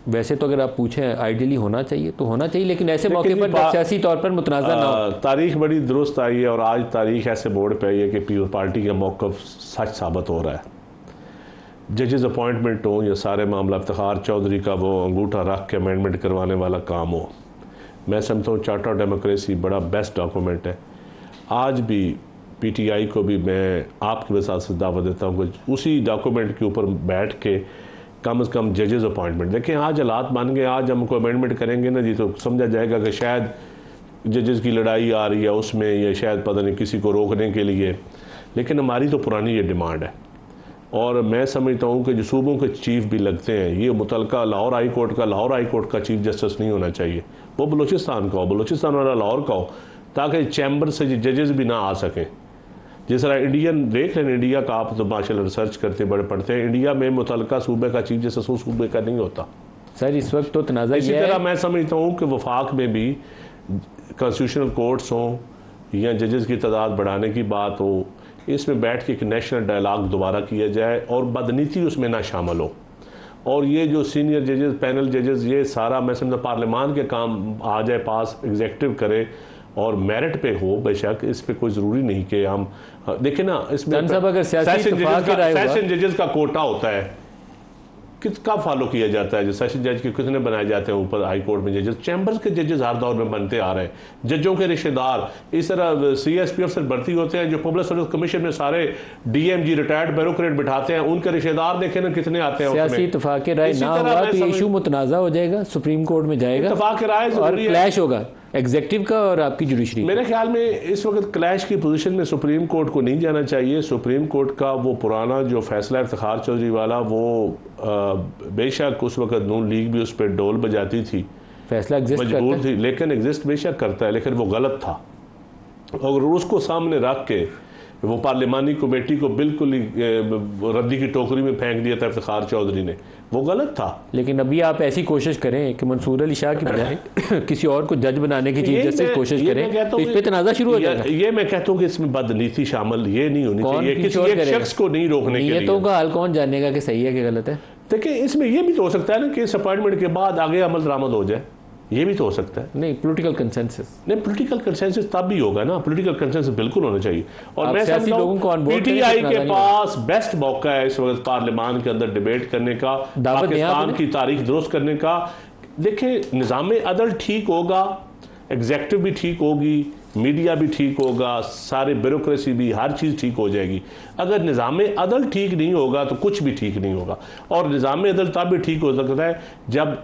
वैसे तो अगर आप पूछें आइडियली होना चाहिए तो होना चाहिए, लेकिन ऐसे मौके पर सियासी तौर पर मुतनाज़ा ना हो। तारीख बड़ी दुरुस्त आई है और आज तारीख ऐसे बोर्ड पे आई है कि पीपल्स पार्टी का मौक़िफ़ सच साबित हो रहा है। जजेस अपॉइंटमेंट हो या सारे मामला इफ्तिखार चौधरी का वो अंगूठा रख के अमेंडमेंट करवाने वाला काम हो, मैं समझता हूँ चार्टर ऑफ डेमोक्रेसी बड़ा बेस्ट डॉक्यूमेंट है। आज भी PTI को भी मैं आपकी वसात से दावा देता हूँ कि उसी डॉक्यूमेंट के ऊपर बैठ के कम से कम जजेस अपॉइंटमेंट देखें। आज हालात बन गए, आज हम कोई अमेंडमेंट करेंगे ना जी तो समझा जाएगा कि शायद जजेस की लड़ाई आ रही है उसमें, या शायद पता नहीं किसी को रोकने के लिए। लेकिन हमारी तो पुरानी ये डिमांड है, और मैं समझता हूँ कि जो सूबों के चीफ भी लगते हैं, ये मुतलका लाहौर हाई कोर्ट का चीफ जस्टिस नहीं होना चाहिए, वो बलूचिस्तान का हो, बलूचिस्तान वाला लाहौर का हो, ताकि चैम्बर से जजेस भी ना आ सकें। जिस तरह इंडियन देख रहे हैं, इंडिया का आप तो माशाल्लाह रिसर्च करते बड़े पढ़ते हैं, इंडिया में मुतलका सूबे का चीफ जस्टिस उस सूबे का नहीं होता। सर इस वक्त तो तनाज़ा इसी तरह मैं समझता हूँ कि वफाक में भी कॉन्स्टिट्यूशनल कोर्ट्स हों या जजेस की तादाद बढ़ाने की बात हो, इसमें बैठ के एक नेशनल डायलॉग दोबारा किया जाए और बदनीति उसमें ना शामिल हो। और ये जो सीनियर जजेस, पैनल जजेस, ये सारा मैं समझता पार्लियामान के काम आ जाए, पास एग्जीक्यूटिव करे और मेरिट पे हो। बेशक इस पे कोई ज़रूरी नहीं कि हम देखें ना, इसमें सेशन जजेस का कोटा होता है, किसका फॉलो किया जाता है, जो सेशन जज के कितने बनाए जाते हैं ऊपर हाई कोर्ट में जजेस, चैम्बर्स के जजेस हर दौर में बनते आ रहे हैं, जजों के रिश्तेदार। इस तरह CSP अफसर भर्ती होते हैं जो पब्लिक सर्विस कमीशन में सारे DMG रिटायर्ड ब्यूरोक्रेट बिठाते हैं, उनके रिश्तेदार देखें ना कितने आते हैं। सियासी इत्तेफाक राय ना हुआ तो इशू मुतनाज़ा हो जाएगा, सुप्रीम कोर्ट में जाएगा, इत्तेफाक राय और क्लैश होगा एग्जीक्यूटिव का और आपकी जुडिशरी। मेरे ख्याल में इस वक्त क्लैश की पोजीशन में सुप्रीम कोर्ट को नहीं जाना चाहिए। सुप्रीम कोर्ट का वो पुराना जो फैसला इफ्तिखार चौधरी वाला, वो बेशक उस वक्त नून लीग भी उस पर डोल बजाती थी, फैसला मजबूर थी, लेकिन एग्जिस्ट बेशक करता है, लेकिन वो गलत था। और उसको सामने रख के वो पार्लिमानी कमेटी को बिल्कुल ही रद्दी की टोकरी में फेंक दिया था इफ्तिखार चौधरी ने, वो गलत था। लेकिन अभी आप ऐसी कोशिश करें कि मंसूर अली शाह की बजाय किसी और को जज बनाने की चीज जैसे कोशिश करें, तो इस पे तनाज़ा शुरू हो जाएगा। ये मैं कहता हूँ कि इसमें बदनीति शामिल ये नहीं होनी चाहिए, किसी एक शख्स को नहीं रोकने के लिए। नियतों का हाल कौन जानेगा कि सही है कि गलत है। देखिए इसमें ये भी तो हो सकता है ना कि इस अपॉइंटमेंट के बाद आगे अमल दरामद हो जाए, ये भी तो हो सकता है। नहीं, पॉलिटिकल कंसेंसस नहीं, पॉलिटिकल कंसेंसस तब भी होगा ना, पॉलिटिकल कंसेंसस बिल्कुल होना चाहिए। और मैं समझता हूं PTI के पास बेस्ट मौका है इस वक्त पार्लियामान के अंदर डिबेट करने का, पाकिस्तान की तारीख दुरुस्त करने का। देखिए निज़ाम अदल ठीक होगा, एग्जीक्यूटिव भी ठीक होगी, मीडिया भी ठीक होगा, सारे ब्यूरोक्रेसी भी, हर चीज़ ठीक हो जाएगी। अगर निज़ाम अदल ठीक नहीं होगा तो कुछ भी ठीक नहीं होगा। और निज़ाम अदल तब भी ठीक हो सकता है जब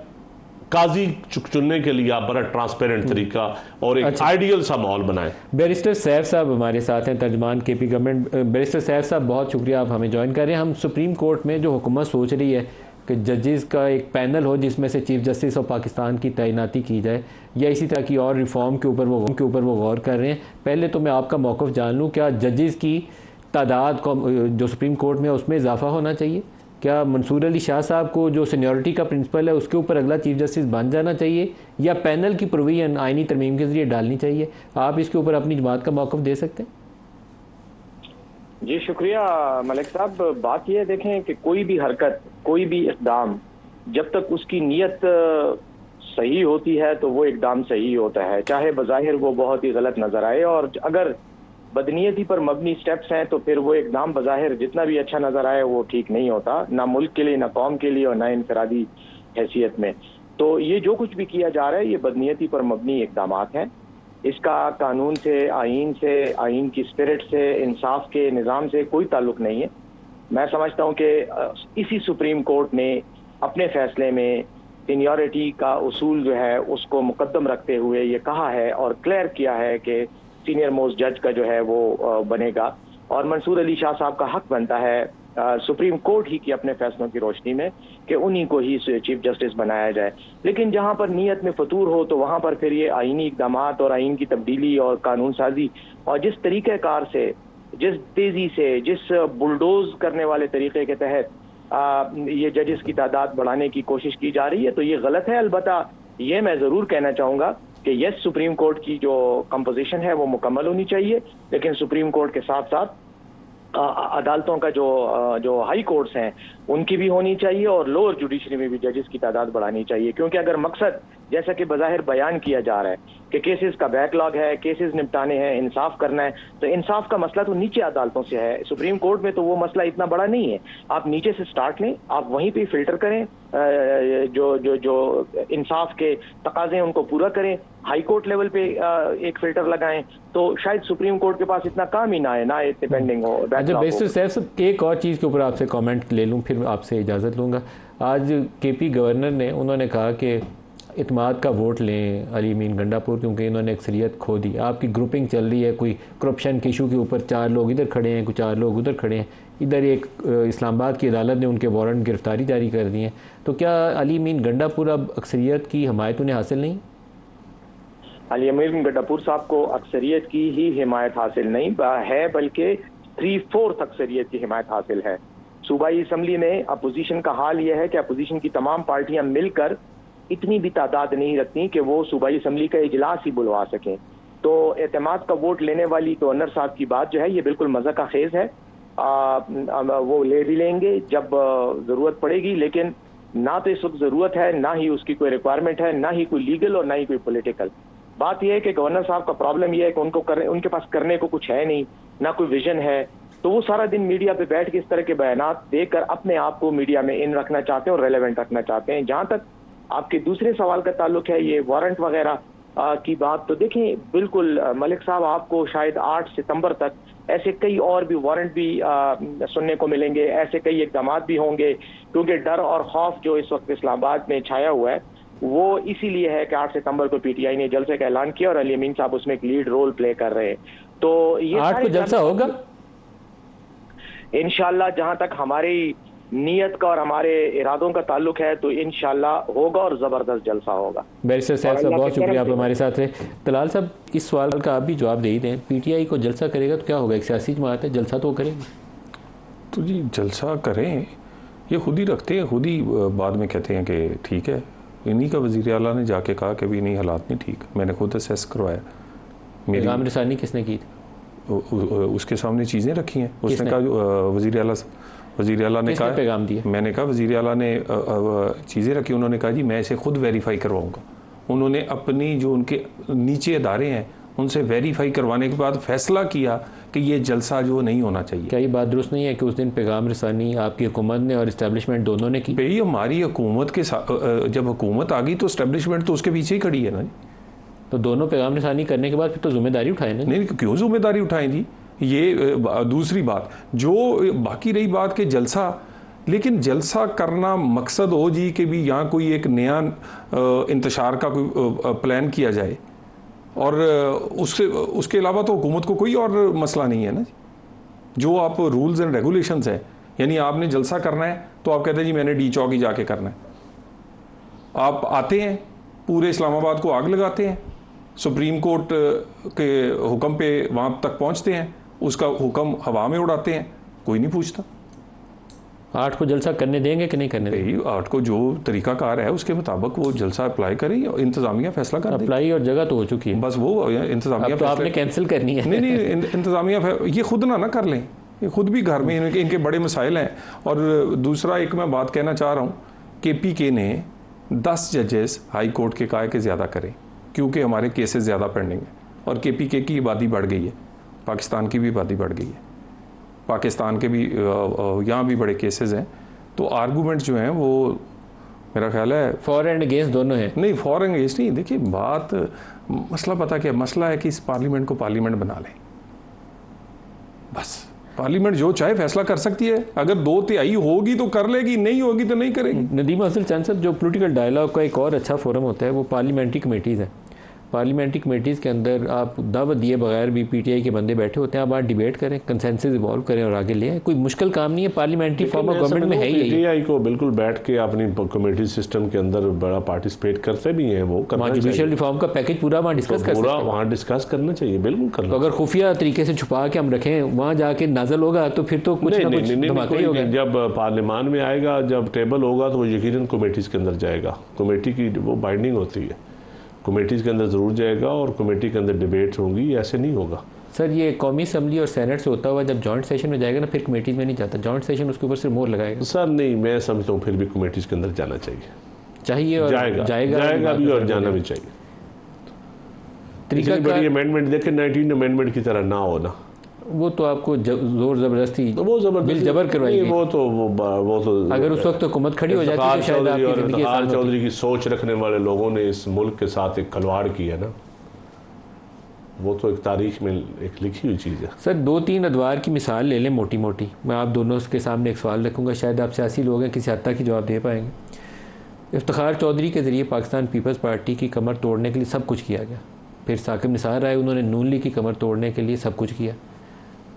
काजी चुनने के लिए आप बड़ा ट्रांसपेरेंट तरीका और एक आइडियल सा माहौल बनाएं। बैरिस्टर सैफ साहब हमारे साथ हैं, तर्जमान KP गवर्नमेंट। बैरिस्टर सैफ साहब बहुत शुक्रिया, आप हमें ज्वाइन कर रहे हैं। हम सुप्रीम कोर्ट में जो हुकूमत सोच रही है कि जजेस का एक पैनल हो जिसमें से चीफ जस्टिस ऑफ पाकिस्तान की तैनाती की जाए, या इसी तरह की और रिफॉर्म के ऊपर वो गौर कर रहे हैं। पहले तो मैं आपका मौक़िफ़ जान लूँ, क्या जजेस की तादाद को जो सुप्रीम कोर्ट में उसमें इजाफा होना चाहिए? क्या मंसूर अली शाह साहब को जो सीनियरिटी का प्रिंसिपल है उसके ऊपर अगला चीफ जस्टिस बन जाना चाहिए, या पैनल की प्रोविजन आईनी तरमीम के जरिए डालनी चाहिए? आप इसके ऊपर अपनी जमात का मौक़िफ़ दे सकते हैं? जी शुक्रिया मलिक साहब। बात यह देखें कि कोई भी हरकत, कोई भी इक़दाम जब तक उसकी नीयत सही होती है तो वो इक़दाम सही होता है, चाहे बज़ाहिर वो बहुत ही गलत नज़र आए। और अगर बदनीयती पर मबनी स्टेप्स हैं तो फिर वो इक़दाम बज़ाहिर जितना भी अच्छा नज़र आए वो ठीक नहीं होता, ना मुल्क के लिए, ना कौम के लिए, और ना इनफरादी हैसियत में। तो ये जो कुछ भी किया जा रहा है ये बदनीयती पर मबनी इक़दामात हैं। इसका कानून से, आइन की स्पिरिट से, इंसाफ के निज़ाम से कोई ताल्लुक नहीं है। मैं समझता हूँ कि इसी सुप्रीम कोर्ट ने अपने फैसले में सीनियरिटी का उसूल जो है उसको मुकद्दम रखते हुए ये कहा है और क्लियर किया है कि सीनियर मोस्ट जज का जो है वो बनेगा, और मंसूर अली शाह साहब का हक बनता है सुप्रीम कोर्ट ही की अपने फैसलों की रोशनी में कि उन्हीं को ही चीफ जस्टिस बनाया जाए। लेकिन जहां पर नीयत में फतूर हो तो वहां पर फिर ये आईनी इक़दामात और आइन की तब्दीली और कानून साजी और जिस तरीक़ेकार से, जिस तेज़ी से, जिस बुलडोज करने वाले तरीक़े के तहत ये जजेस की तादाद बढ़ाने की कोशिश की जा रही है तो ये गलत है। अलबत्ता ये मैं ज़रूर कहना चाहूँगा कि यस, सुप्रीम कोर्ट की जो कंपोजिशन है वो मुकम्मल होनी चाहिए, लेकिन सुप्रीम कोर्ट के साथ साथ अदालतों का जो हाई कोर्ट्स हैं उनकी भी होनी चाहिए और लोअर जुडिशरी में भी जजेस की तादाद बढ़ानी चाहिए। क्योंकि अगर मकसद जैसा कि बज़ाहिर बयान किया जा रहा है कि केसेस का बैकलॉग है, केसेस निपटाने हैं, इंसाफ करना है, तो इंसाफ का मसला तो नीचे अदालतों से है। सुप्रीम कोर्ट में तो वो मसला इतना बड़ा नहीं है। आप नीचे से स्टार्ट लें, आप वहीं पे फिल्टर करें, जो जो जो इंसाफ के तकाजे उनको पूरा करें, हाई कोर्ट लेवल पे एक फिल्टर लगाएं, तो शायद सुप्रीम कोर्ट के पास इतना काम ही ना है, ना इतने पेंडिंग हो। अच्छा बेसिर साहब, एक और चीज़ के ऊपर आपसे कमेंट ले लूँ, फिर आपसे इजाज़त लूँगा। आज केपी गवर्नर ने, उन्होंने कहा कि इत्माद का वोट लें अली अमीन गंडापुर, क्योंकि इन्होंने अक्सरियत खो दी। आपकी ग्रुपिंग चल रही है, कोई करप्शन के इशू के ऊपर 4 लोग इधर खड़े हैं, कुछ 4 लोग उधर खड़े हैं। इधर एक इस्लामाबाद की अदालत ने उनके वारंट गिरफ्तारी जारी कर दी है। तो क्या अली अमीन गंडापुर अब अक्सरियत की हिमायत उन्हें हासिल नहीं? अली अमीन गंडापुर साहब को अक्सरियत की ही हिमायत हासिल नहीं है, बल्कि 3/4 अक्सरियत की हिमायत हासिल है। सूबाई असम्बली में अपोजिशन का हाल यह है कि अपोजिशन की तमाम पार्टियां मिलकर इतनी भी तादाद नहीं रखती कि वो सूबाई असम्बली का इजलास ही बुलवा सकें। तो एतमाद का वोट लेने वाली गवर्नर साहब की बात जो है ये बिल्कुल मज़ा का खेज है। वो ले भी लेंगे जब ज़रूरत पड़ेगी, लेकिन ना तो इस वक्त ज़रूरत है, ना ही उसकी कोई रिक्वायरमेंट है, ना ही कोई लीगल और ना ही कोई पॉलिटिकल। बात यह है कि गवर्नर साहब का प्रॉब्लम यह है कि उनके पास करने को कुछ है नहीं, ना कोई विजन है। तो वो सारा दिन मीडिया पे बैठ के इस तरह के बयानात देकर अपने आप को मीडिया में इन रखना चाहते हैं और रेलेवेंट रखना चाहते हैं। जहां तक आपके दूसरे सवाल का ताल्लुक है ये वारंट वगैरह की बात, तो देखिए बिल्कुल मलिक साहब, आपको शायद 8 सितंबर तक ऐसे कई और भी वारंट भी सुनने को मिलेंगे, ऐसे कई इक़दाम भी होंगे, क्योंकि डर और खौफ जो इस वक्त इस्लामाबाद में छाया हुआ है वो इसीलिए है कि 8 सितंबर को पीटीआई ने जलसे का ऐलान किया और अली अमीन साहब उसमें एक लीड रोल प्ले कर रहे हैं। तो ये 8 को जलसा होगा इंशाल्लाह। जहां तक हमारी नीयत का और हमारे इरादों का ताल्लुक है तो इंशाल्लाह होगा और ज़बरदस्त जलसा होगा। बैरिस्टर साहब बहुत शुक्रिया, आप हमारे साथ रहे। तलाल साहब, इस सवाल का आप भी जवाब दे ही दें, पीटीआई को जलसा करेगा तो क्या होगा? एक सियासी जमात है, जलसा तो करेगी। तो जी जलसा करें, ये खुद ही रखते हैं, खुद ही बाद में कहते हैं कि ठीक है। इन्हीं का वज़ीर आला ने जाके कहा कि भी नहीं, हालात नहीं ठीक, मैंने खुद असेस करवाया। मेरी रसानी किसने की थी? उसके सामने चीज़ें रखी हैं, उसने कहा वज़ीर आला ने कहा, पैगाम दिया, मैंने कहा वज़ीर आला ने चीज़ें रखी, उन्होंने कहा जी मैं इसे खुद वेरीफाई करवाऊंगा। उन्होंने अपनी जो उनके नीचे अदारे हैं उनसे वेरीफाई करवाने के बाद फैसला किया कि ये जलसा जो नहीं होना चाहिए। क्या ये बात दुरुस्त नहीं है कि उस दिन पैगाम रसानी आपकी हुकूमत ने और इस्टेब्लिशमेंट दोनों ने की? भाई हमारी हुकूमत के साथ जब हुकूमत आ गई तो इस्टेब्लिशमेंट तो उसके पीछे ही खड़ी है ना। तो दोनों पैगाम रसानी करने के बाद फिर तो जिम्मेदारी उठाए ना? नहीं, क्यों जिम्मेदारी उठाई थी? ये दूसरी बात। जो बाकी रही बात के जलसा, लेकिन जलसा करना मकसद हो जी कि भी यहाँ कोई एक नया इंतशार का कोई प्लान किया जाए और उसके अलावा तो हुकूमत को कोई और मसला नहीं है ना। जो आप रूल्स एंड रेगुलेशंस हैं, यानी आपने जलसा करना है तो आप कहते हैं जी मैंने डी चौक ही जाके करना है। आप आते हैं, पूरे इस्लामाबाद को आग लगाते हैं, सुप्रीम कोर्ट के हुक्म पे वहाँ तक पहुँचते हैं, उसका हुक्म हवा में उड़ाते हैं, कोई नहीं पूछता। 8 को जलसा करने देंगे कि नहीं करने देंगे? 8 को जो तरीकाकार है उसके मुताबिक वो जलसा अप्लाई करें, इंतजामिया फैसला कर दे। अप्लाई और जगह तो हो चुकी है, बस वो इंतजामिया तो आपने कैंसिल करनी है। नहीं, इंतजामिया ये खुद ना कर लें, ये खुद भी घर में इनके बड़े मसाइल हैं। और दूसरा एक मैं बात कहना चाह रहा हूँ, KPK ने 10 जजेस हाई कोर्ट के कहा कि ज़्यादा करें, क्योंकि हमारे केसेस ज़्यादा पेंडिंग है। और KPK की आबादी बढ़ गई है, पाकिस्तान की भी आबादी बढ़ गई है, पाकिस्तान के भी यहाँ भी बड़े केसेस हैं। तो आर्गूमेंट जो हैं वो मेरा ख्याल है फॉर एंड अगेंस्ट दोनों हैं। नहीं, फॉर एंड अगेंस्ट नहीं। देखिए बात मसला पता क्या मसला है कि इस पार्लियामेंट को पार्लियामेंट बना लें, बस। पार्लियामेंट जो चाहे फैसला कर सकती है, अगर 2/3 होगी तो कर लेगी, नहीं होगी तो नहीं करेगी। नदीम अफजल चंद साहब, जो पॉलिटिकल डायलॉग का एक और अच्छा फोरम होता है वो पार्लियामेंट्री कमेटीज़ है। पार्लियामेंट्री कमेटीज़ के अंदर आप दावत दिए बगैर भी PTI के बंदे बैठे होते हैं, आप आज डिबेट करें, कंसेंसस इवॉल्व करें और आगे ले आए। कोई मुश्किल काम नहीं है, पार्लियामेंट्री फॉर्म ऑफ गवर्नमेंट में है ही। PTI को बिल्कुल बैठ के अपनी कमेटी सिस्टम के अंदर बड़ा पार्टिसिपेट करते भी हैं, वो करना चाहिए। जुडिशियल रिफॉर्म का पैकेज पूरा वहाँ डिस्कस कर सकते हैं, वहाँ डिस्कस करना चाहिए, बिल्कुल करना। तो अगर खुफिया तरीके से छुपा के हम रखें, वहाँ जाके नाजल होगा तो फिर तो कुछ ना कुछ धमाका ही होगा। जब पार्लियामान में आएगा, जब टेबल होगा तो वो यकीनन कमेटीज़ के अंदर जाएगा। कमेटी की वो बाइंडिंग होती है, कमेटीज़ के अंदर ज़रूर जाएगा और कमेटी के अंदर डिबेट्स होंगी, ऐसे नहीं होगा। सर ये कौमी असम्बली और सेनेट से होता हुआ जब जॉइंट सेशन में जाएगा ना, फिर कमेटीज़ में नहीं जाता, जॉइंट सेशन उसके ऊपर सिर्फ मोहर लगाएगा। सर नहीं, मैं समझता हूँ फिर भी कमेटीज़ के अंदर जाना चाहिए और जाएगा भी और जाना भी चाहिए। तरीका बड़ी अमेंडमेंट देखें, 19 अमेंडमेंट की तरह ना होना, वो तो आपको जोर ज़बरदस्ती तो वो बिल जबर करवाई गई। वो तो अगर उस वक्त हुकूमत खड़ी हो जाती तो शायद आपकी ज़िंदगी आसान होती। चौधरी की सोच रखने वाले लोगों ने इस मुल्क के साथ एक खिलवाड़ किया ना, वो तो एक तारीख में एक लिखी हुई चीज़ है। सर 2-3 अदवार की मिसाल ले लें मोटी मोटी। मैं आप दोनों के सामने एक सवाल रखूँगा, शायद आप सियासी लोग हैं, किसी हद तक ही जवाब दे पाएंगे। इफ्तिखार चौधरी के ज़रिए पाकिस्तान पीपल्स पार्टी की कमर तोड़ने के लिए सब कुछ किया गया। फिर साकिब निसार आए, उन्होंने नून लीग की कमर तोड़ने के लिए सब कुछ किया।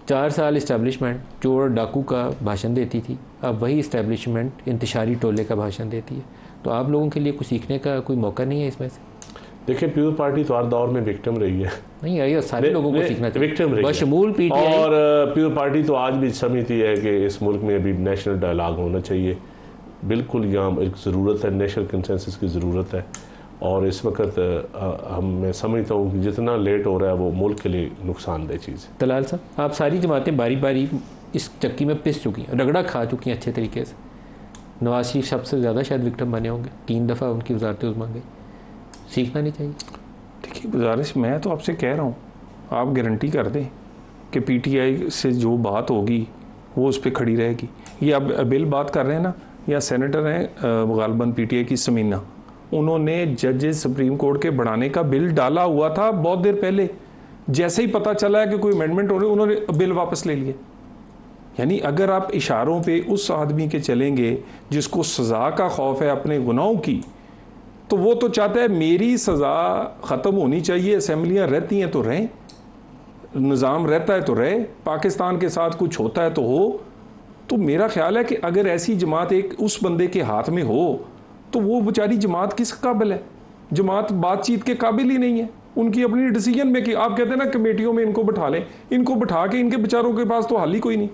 4 साल इस्टेब्लिशमेंट चोर डाकू का भाषण देती थी, अब वही इस्टेब्लिशमेंट इंतशारी टोले का भाषण देती है। तो आप लोगों के लिए कुछ सीखने का कोई मौका नहीं है इसमें से? देखिए, पीपल्स पार्टी तो हर दौर में विक्टिम रही है। नहीं आई, सारे लोगों को सीखना चाहिए, विक्टिम रही है। बशमूल पीटीआई। और पीपल्स पार्टी तो आज भी समझती है कि इस मुल्क में अभी नेशनल डायलॉग होना चाहिए। बिल्कुल यहाँ एक ज़रूरत है, नेशनल कंसेंसस की ज़रूरत है। और इस वक्त मैं समझता हूँ कि जितना लेट हो रहा है वो मुल्क के लिए नुकसानदेह चीज़ है। तलाल साहब, आप सारी जमातें बारी बारी इस चक्की में पिस चुकी हैं, रगड़ा खा चुकी हैं अच्छे तरीके से। नवाज शरीफ सबसे ज़्यादा शायद विक्टिम बने होंगे, 3 दफ़ा उनकी वज़ारत उज़्मा गई। सीखना नहीं चाहिए? देखिए गुजारिश मैं तो आपसे कह रहा हूँ, आप गारंटी कर दें कि पीटीआई से जो बात होगी वो उस पर खड़ी रहेगी। ये अब बिल बात कर रहे हैं ना, या सेनेटर हैं गालबन पीटीआई की समीना, उन्होंने जजेस सुप्रीम कोर्ट के बढ़ाने का बिल डाला हुआ था बहुत देर पहले। जैसे ही पता चला है कि कोई अमेंडमेंट हो रही, उन्होंने बिल वापस ले लिए। यानी अगर आप इशारों पे उस आदमी के चलेंगे जिसको सज़ा का खौफ है अपने गुनाहों की, तो वो तो चाहता है मेरी सज़ा ख़त्म होनी चाहिए, असम्बलियाँ रहती हैं तो रहें, निज़ाम रहता है तो रहे, पाकिस्तान के साथ कुछ होता है तो हो। तो मेरा ख्याल है कि अगर ऐसी जमात एक उस बंदे के हाथ में हो तो वो बेचारी जमात किस काबिल है? जमात बातचीत के काबिल ही नहीं है, उनकी अपनी डिसीजन मेकिंग। आप कहते हैं ना कमेटियों में इनको बिठा लें, इनको बिठा के इनके बेचारों के पास तो हल ही कोई नहीं।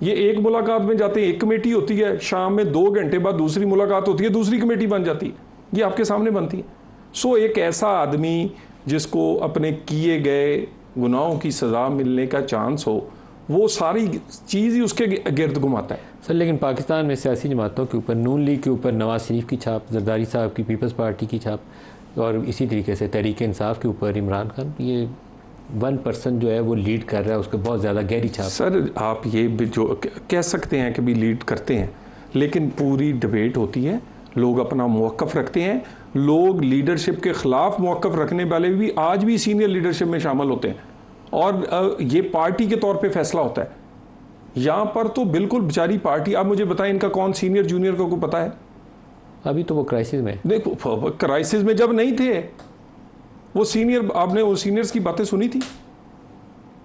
ये एक मुलाकात में जाते हैं, एक कमेटी होती है, शाम में 2 घंटे बाद दूसरी मुलाकात होती है, दूसरी कमेटी बन जाती है, ये आपके सामने बनती है। सो एक ऐसा आदमी जिसको अपने किए गए गुनाहों की सज़ा मिलने का चांस हो, वो सारी चीज़ ही उसके गिर्द घुमाता है। सर लेकिन पाकिस्तान में सियासी जमातों के ऊपर, नून लीग के ऊपर नवाज शरीफ की छाप, जरदारी साहब की पीपल्स पार्टी की छाप, और इसी तरीके से तहरीक इंसाफ के ऊपर इमरान खान, ये 1% जो है वो लीड कर रहा है, उसके बहुत ज़्यादा गहरी छाप। सर आप ये भी जो कह सकते हैं कि भी लीड करते हैं, लेकिन पूरी डिबेट होती है, लोग अपना मौक़िफ़ रखते हैं। लोग लीडरशिप के ख़िलाफ़ मौक़िफ़ रखने वाले भी आज भी सीनियर लीडरशिप में शामिल होते हैं, और ये पार्टी के तौर पे फैसला होता है। यहाँ पर तो बिल्कुल बेचारी पार्टी, आप मुझे बताएं इनका कौन सीनियर जूनियर को पता है? अभी तो वो क्राइसिस में, देखो क्राइसिस में जब नहीं थे वो सीनियर, आपने वो सीनियर्स की बातें सुनी थी,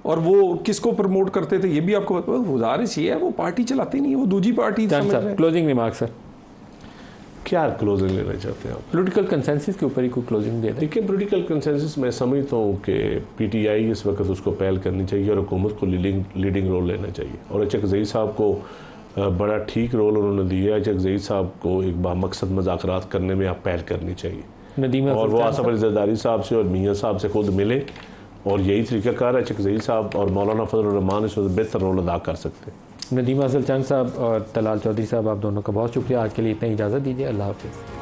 और वो किसको प्रमोट करते थे ये भी आपको गुजारिश ये है, वो पार्टी चलाती नहीं है, वो दूसरी पार्टी। क्लोजिंग रिमार्क सर, क्या क्लोजिंग लेना चाहते हैं आप? पॉलिटिकल कंसेंसस के ऊपर ही कोई क्लोजिंग दे दें। देखिए, पॉलिटिकल कंसेंसस मैं समझता हूँ कि पीटीआई इस वक्त उसको पहल करनी चाहिए और हुकूमत को लीडिंग रोल लेना चाहिए। और अचक ज़ई साहब को बड़ा ठीक रोल उन्होंने दिया है। अचक ज़ई साहब को एक बामकसद मुज़ाकरात करने में आप पहल करनी चाहिए, और वो आसफ अली ज़रदारी साहब से और मियाँ साहब से खुद मिले, और यही तरीक़ाकार है। अचक ज़ई साहब और मौलाना फजल रहमान इसमें बेहतर रोल अदा कर सकते हैं। नदीम अफजल चंद साहब और तलाल चौधरी साहब, आप दोनों का बहुत शुक्रिया। आज के लिए इतना इजाज़त दीजिए, अल्लाह हाफ़िज़।